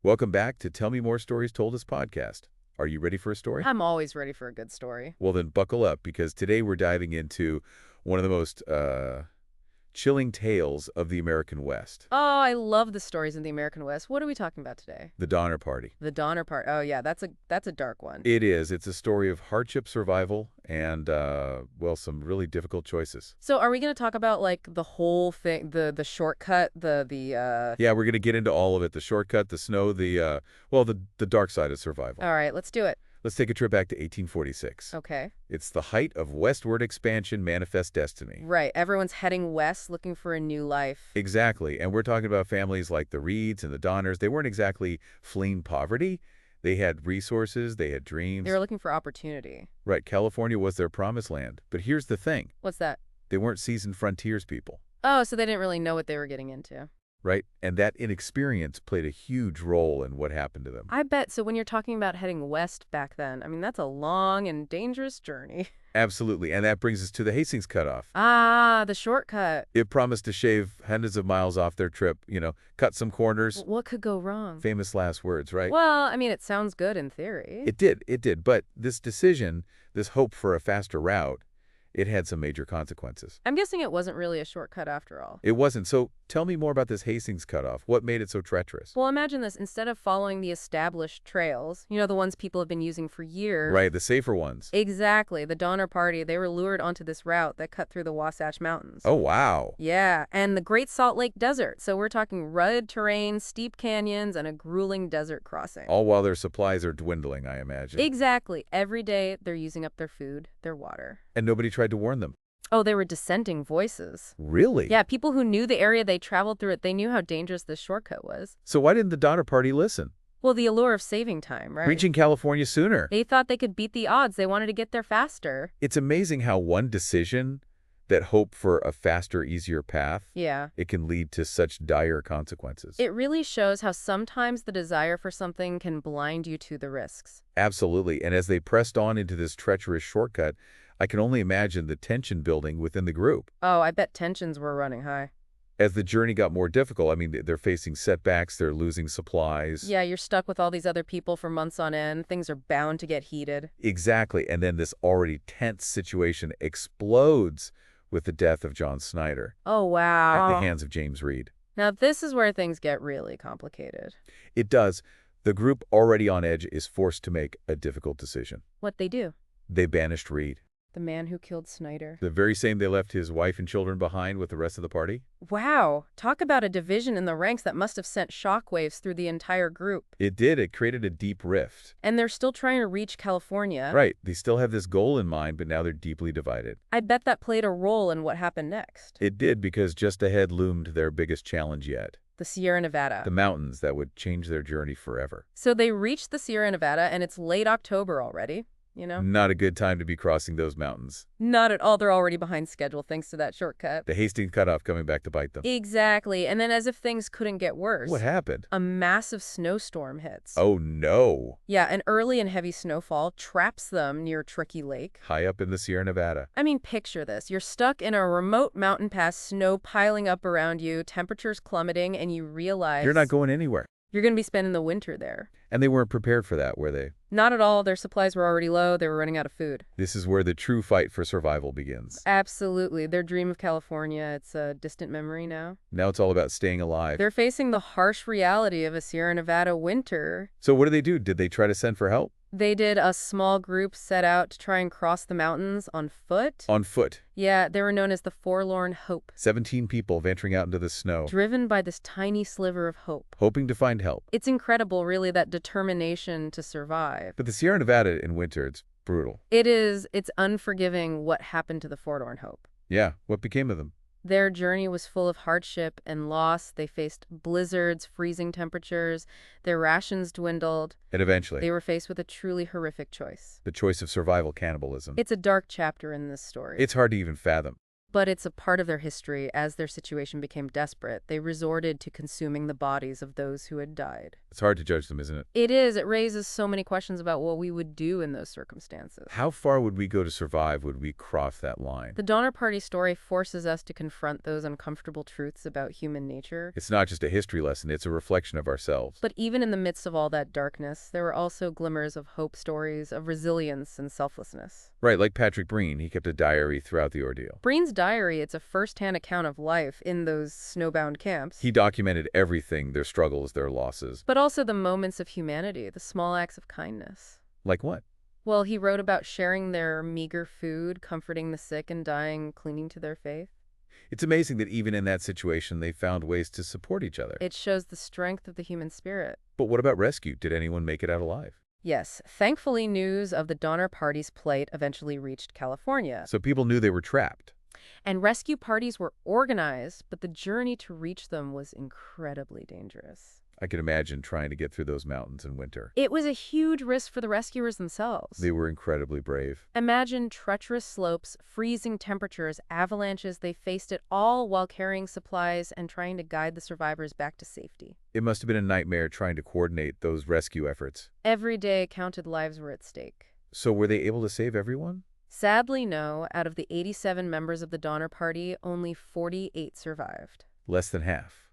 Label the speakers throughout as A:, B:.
A: Welcome back to Tell Me More Stories Told Us podcast. Are you ready for a story?
B: I'm always ready for a good story.
A: Well, then buckle up because today we're diving into one of the most chilling tales of the American West,
B: Oh, I love the stories in the American West. What are we talking about today?
A: the Donner Party.
B: The Donner Part. Oh, yeah, that's a dark one.
A: It is. It's a story of hardship, survival, and, well, some really difficult choices.
B: So, are we going to talk about like the whole thing, the shortcut,
A: Yeah, we're going to get into all of it. The shortcut, the snow, the dark side of survival.
B: All right, let's do it.
A: Let's take a trip back to 1846.
B: Okay.
A: It's the height of westward expansion manifest destiny.
B: Right. Everyone's heading west looking for a new life.
A: Exactly. And we're talking about families like the Reeds and the Donners. They weren't exactly fleeing poverty. They had resources. They had dreams.
B: They were looking for opportunity.
A: Right. California was their promised land. But here's the thing.
B: What's that?
A: They weren't seasoned frontiers people.
B: Oh, so they didn't really know what they were getting into.
A: Right? And that inexperience played a huge role in what happened to them.
B: I bet. So when you're talking about heading west back then, I mean, that's a long and dangerous journey.
A: Absolutely. And that brings us to the Hastings Cutoff.
B: Ah, the shortcut.
A: It promised to shave hundreds of miles off their trip, cut some corners.
B: What could go wrong?
A: Famous last words, right?
B: Well, I mean, it sounds good in theory.
A: It did. But this decision, this hope for a faster route, it had some major consequences.
B: I'm guessing it wasn't really a shortcut after all.
A: It wasn't. So tell me more about this Hastings Cutoff. What made it so treacherous?
B: Well, imagine this. Instead of following the established trails, the ones people have been using for years.
A: Right, the safer ones.
B: Exactly. The Donner Party, they were lured onto this route that cut through the Wasatch Mountains.
A: Oh, wow.
B: Yeah, and the Great Salt Lake Desert. So we're talking rugged terrain, steep canyons, and a grueling desert crossing.
A: All while their supplies are dwindling, I imagine.
B: Exactly. Every day, they're using up their food, their water.
A: And nobody tried to warn them.
B: Oh, they were dissenting voices.
A: Really?
B: Yeah, people who knew the area they traveled through they knew how dangerous this shortcut was.
A: So why didn't the Donner Party listen?
B: Well, the allure of saving time, right?
A: Reaching California sooner.
B: They thought they could beat the odds. They wanted to get there faster.
A: It's amazing how one decision, that hope for a faster, easier path,
B: Yeah.
A: it can lead to such dire consequences.
B: It really shows how sometimes the desire for something can blind you to the risks.
A: Absolutely. And as they pressed on into this treacherous shortcut, I can only imagine the tension building within the group.
B: Oh, I bet tensions were running high.
A: As the journey got more difficult, I mean, they're facing setbacks, they're losing supplies.
B: Yeah, you're stuck with all these other people for months on end. Things are bound to get heated.
A: Exactly. And then this already tense situation explodes with the death of John Snyder
B: Oh,
A: at
B: wow.
A: the hands of James Reed.
B: Now, this is where things get really complicated.
A: It does. The group, already on edge, is forced to make a difficult decision.
B: What they do?
A: They banished Reed,
B: The man who killed Snyder.
A: the very same they left his wife and children behind with the rest of the party.
B: Wow. Talk about a division in the ranks that must have sent shockwaves through the entire group.
A: It did. It created a deep rift.
B: And they're still trying to reach California.
A: Right. They still have this goal in mind, but now they're deeply divided.
B: I bet that played a role in what happened next.
A: It did, because just ahead loomed their biggest challenge yet.
B: The Sierra Nevada.
A: The mountains that would change their journey forever.
B: So they reached the Sierra Nevada, and it's late October already,
A: Not a good time to be crossing those mountains.
B: Not at all. They're already behind schedule thanks to that shortcut.
A: The Hastings Cutoff coming back to bite them.
B: Exactly. And then as if things couldn't get worse.
A: What happened?
B: A massive snowstorm hits.
A: Oh, no.
B: Yeah, an early and heavy snowfall traps them near Tricky Lake.
A: High up in the Sierra Nevada.
B: I mean, picture this. You're stuck in a remote mountain pass, snow piling up around you, temperatures plummeting, and you realize
A: You're not going anywhere.
B: you're going to be spending the winter there.
A: And they weren't prepared for that, were they?
B: Not at all. Their supplies were already low. They were running out of food.
A: This is where the true fight for survival begins.
B: Absolutely. Their dream of California, it's a distant memory now.
A: Now it's all about staying alive.
B: They're facing the harsh reality of a Sierra Nevada winter.
A: So what do? Did they try to send for help?
B: They did. A small group set out to try and cross the mountains on foot.
A: On foot.
B: Yeah, they were known as the Forlorn Hope.
A: 17 people venturing out into the snow,
B: Driven by this tiny sliver of hope.
A: hoping to find help.
B: It's incredible, really, that determination to survive.
A: But the Sierra Nevada in winter, it's brutal.
B: It's unforgiving what happened to the Forlorn Hope.
A: Yeah, what became of them?
B: Their journey was full of hardship and loss. They faced blizzards, freezing temperatures. Their rations dwindled.
A: And eventually,
B: They were faced with a truly horrific choice.
A: the choice of survival cannibalism.
B: It's a dark chapter in this story.
A: It's hard to even fathom.
B: But it's a part of their history. As their situation became desperate, they resorted to consuming the bodies of those who had died.
A: It's hard to judge them, isn't it?
B: It is. It raises so many questions about what we would do in those circumstances.
A: How far would we go to survive? Would we cross that line?
B: The Donner Party story forces us to confront those uncomfortable truths about human nature.
A: It's not just a history lesson, it's a reflection of ourselves.
B: But even in the midst of all that darkness, there were also glimmers of hope, stories of resilience and selflessness.
A: Right, like Patrick Breen, he kept a diary throughout the ordeal.
B: Breen's diary, it's a first-hand account of life in those snowbound camps.
A: He documented everything, their struggles, their losses.
B: But also the moments of humanity, the small acts of kindness.
A: Like what?
B: Well, he wrote about sharing their meager food, comforting the sick and dying, clinging to their faith.
A: It's amazing that even in that situation, they found ways to support each other.
B: It shows the strength of the human spirit.
A: But what about rescue? Did anyone make it out alive?
B: Yes, thankfully news of the Donner Party's plight eventually reached California.
A: So people knew they were trapped.
B: And rescue parties were organized, but the journey to reach them was incredibly dangerous.
A: I can imagine trying to get through those mountains in winter.
B: It was a huge risk for the rescuers themselves.
A: They were incredibly brave.
B: Imagine treacherous slopes, freezing temperatures, avalanches. They faced it all while carrying supplies and trying to guide the survivors back to safety.
A: It must have been a nightmare trying to coordinate those rescue efforts.
B: Every day counted lives were at stake.
A: So were they able to save everyone?
B: Sadly, no. Out of the 87 members of the Donner Party, only 48 survived.
A: Less than half.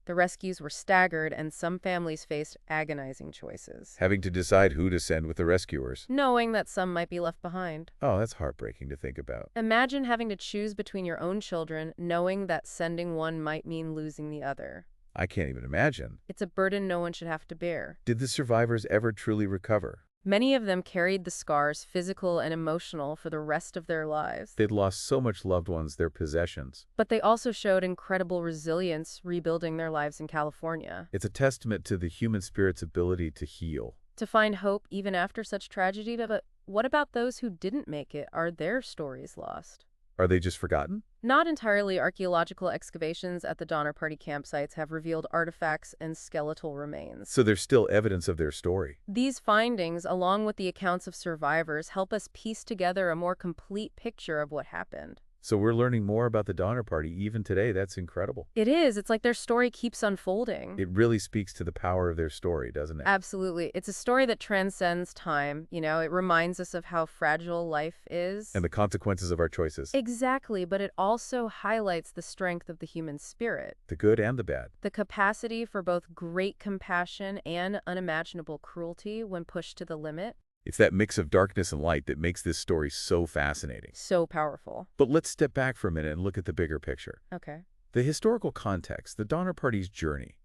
B: The rescues were staggered, and some families faced agonizing choices,
A: Having to decide who to send with the rescuers.
B: knowing that some might be left behind.
A: Oh, that's heartbreaking to think about.
B: Imagine having to choose between your own children, knowing that sending one might mean losing the other.
A: I can't even imagine.
B: It's a burden no one should have to bear.
A: Did the survivors ever truly recover?
B: Many of them carried the scars, physical and emotional, for the rest of their lives.
A: They'd lost so much loved ones, their possessions.
B: But they also showed incredible resilience, rebuilding their lives in California.
A: It's a testament to the human spirit's ability to heal.
B: To find hope even after such tragedy. But what about those who didn't make it? Are their stories lost?
A: Are they just forgotten?
B: Not entirely. Archaeological excavations at the Donner Party campsites have revealed artifacts and skeletal remains.
A: So there's still evidence of their story.
B: These findings, along with the accounts of survivors, help us piece together a more complete picture of what happened.
A: So we're learning more about the Donner Party even today. That's incredible.
B: It is. It's like their story keeps unfolding.
A: It really speaks to the power of their story, doesn't it?
B: Absolutely. It's a story that transcends time. It reminds us of how fragile life is.
A: And the consequences of our choices.
B: Exactly, but it also highlights the strength of the human spirit.
A: The good and the bad.
B: The capacity for both great compassion and unimaginable cruelty when pushed to the limit.
A: It's that mix of darkness and light that makes this story so fascinating.
B: So powerful.
A: But let's step back for a minute and look at the bigger picture.
B: Okay.
A: The historical context, the Donner Party's journey.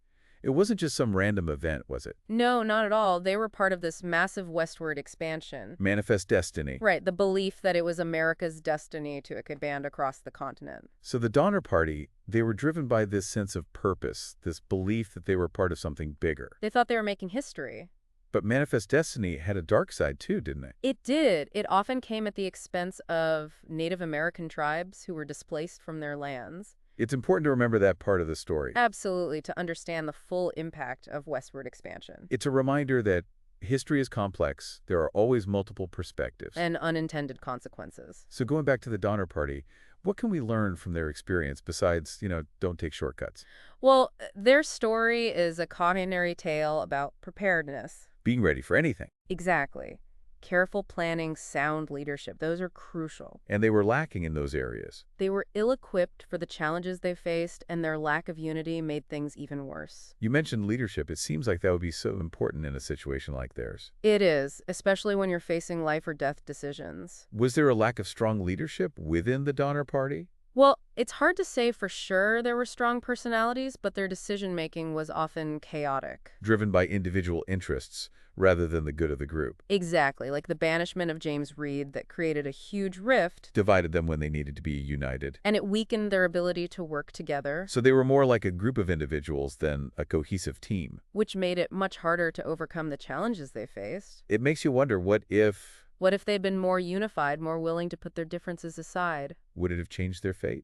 A: It wasn't just some random event, was it?
B: No, not at all. They were part of this massive westward expansion.
A: Manifest destiny.
B: Right, the belief that it was America's destiny to expand across the continent.
A: So the Donner Party, they were driven by this sense of purpose, this belief that they were part of something bigger.
B: They thought they were making history.
A: But Manifest Destiny had a dark side too, didn't it?
B: It did. It often came at the expense of Native American tribes who were displaced from their lands.
A: It's important to remember that part of the story.
B: Absolutely, to understand the full impact of westward expansion.
A: It's a reminder that history is complex. There are always multiple perspectives.
B: And unintended consequences.
A: So going back to the Donner Party, what can we learn from their experience besides, don't take shortcuts?
B: Well, their story is a cautionary tale about preparedness.
A: Being ready for anything.
B: Exactly. Careful planning, sound leadership, those are crucial.
A: And they were lacking in those areas.
B: They were ill-equipped for the challenges they faced, and their lack of unity made things even worse.
A: You mentioned leadership. It seems like that would be so important in a situation like theirs.
B: It is, especially when you're facing life or death decisions.
A: Was there a lack of strong leadership within the Donner Party?
B: Well, it's hard to say for sure there were strong personalities, but their decision-making was often chaotic.
A: Driven by individual interests rather than the good of the group.
B: Exactly, like the banishment of James Reed that created a huge rift.
A: Divided them when they needed to be united.
B: And it weakened their ability to work together.
A: So they were more like a group of individuals than a cohesive team.
B: Which made it much harder to overcome the challenges they faced.
A: It makes you wonder, what if...
B: What if they'd been more unified, more willing to put their differences aside?
A: Would it have changed their fate?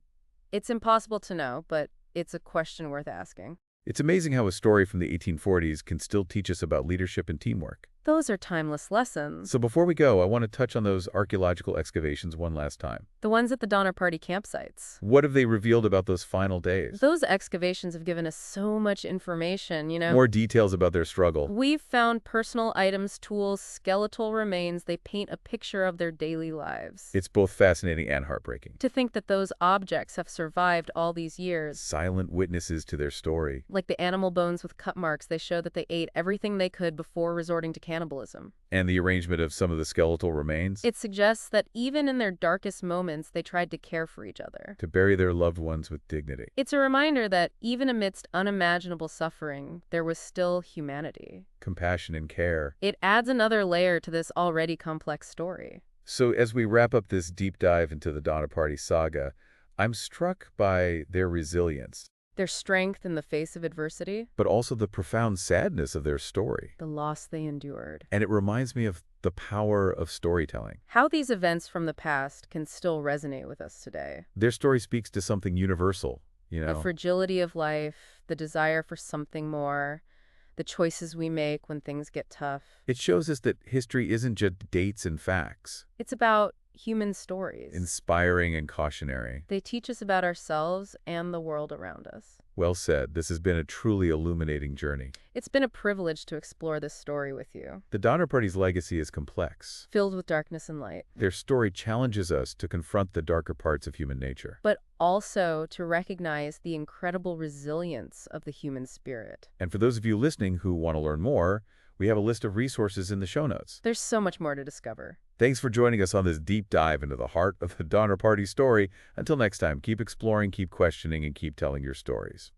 B: It's impossible to know, but it's a question worth asking.
A: It's amazing how a story from the 1840s can still teach us about leadership and teamwork.
B: Those are timeless lessons.
A: So before we go, I want to touch on those archaeological excavations one last time.
B: The ones at the Donner Party campsites.
A: What have they revealed about those final days?
B: Those excavations have given us so much information,
A: More details about their struggle.
B: We've found personal items, tools, skeletal remains. They paint a picture of their daily lives.
A: It's both fascinating and heartbreaking.
B: To think that those objects have survived all these years.
A: Silent witnesses to their story.
B: Like the animal bones with cut marks, they show that they ate everything they could before resorting to cannibalism.
A: And the arrangement of some of the skeletal remains?
B: It suggests that even in their darkest moments, they tried to care for each other.
A: To bury their loved ones with dignity.
B: It's a reminder that even amidst unimaginable suffering, there was still humanity.
A: Compassion and care.
B: It adds another layer to this already complex story.
A: So as we wrap up this deep dive into the Donner Party saga, I'm struck by their resilience.
B: Their strength in the face of adversity.
A: But also the profound sadness of their story.
B: The loss they endured.
A: And it reminds me of the power of storytelling.
B: How these events from the past can still resonate with us today.
A: Their story speaks to something universal,
B: The fragility of life, the desire for something more, the choices we make when things get tough.
A: It shows us that history isn't just dates and facts.
B: It's about human stories.
A: Inspiring and cautionary.
B: They teach us about ourselves and the world around us.
A: Well said. This has been a truly illuminating journey.
B: It's been a privilege to explore this story with you.
A: The Donner Party's legacy is complex.
B: Filled with darkness and light.
A: Their story challenges us to confront the darker parts of human nature.
B: But also to recognize the incredible resilience of the human spirit.
A: And for those of you listening who want to learn more, we have a list of resources in the show notes.
B: There's so much more to discover.
A: Thanks for joining us on this deep dive into the heart of the Donner Party story. Until next time, keep exploring, keep questioning, and keep telling your stories.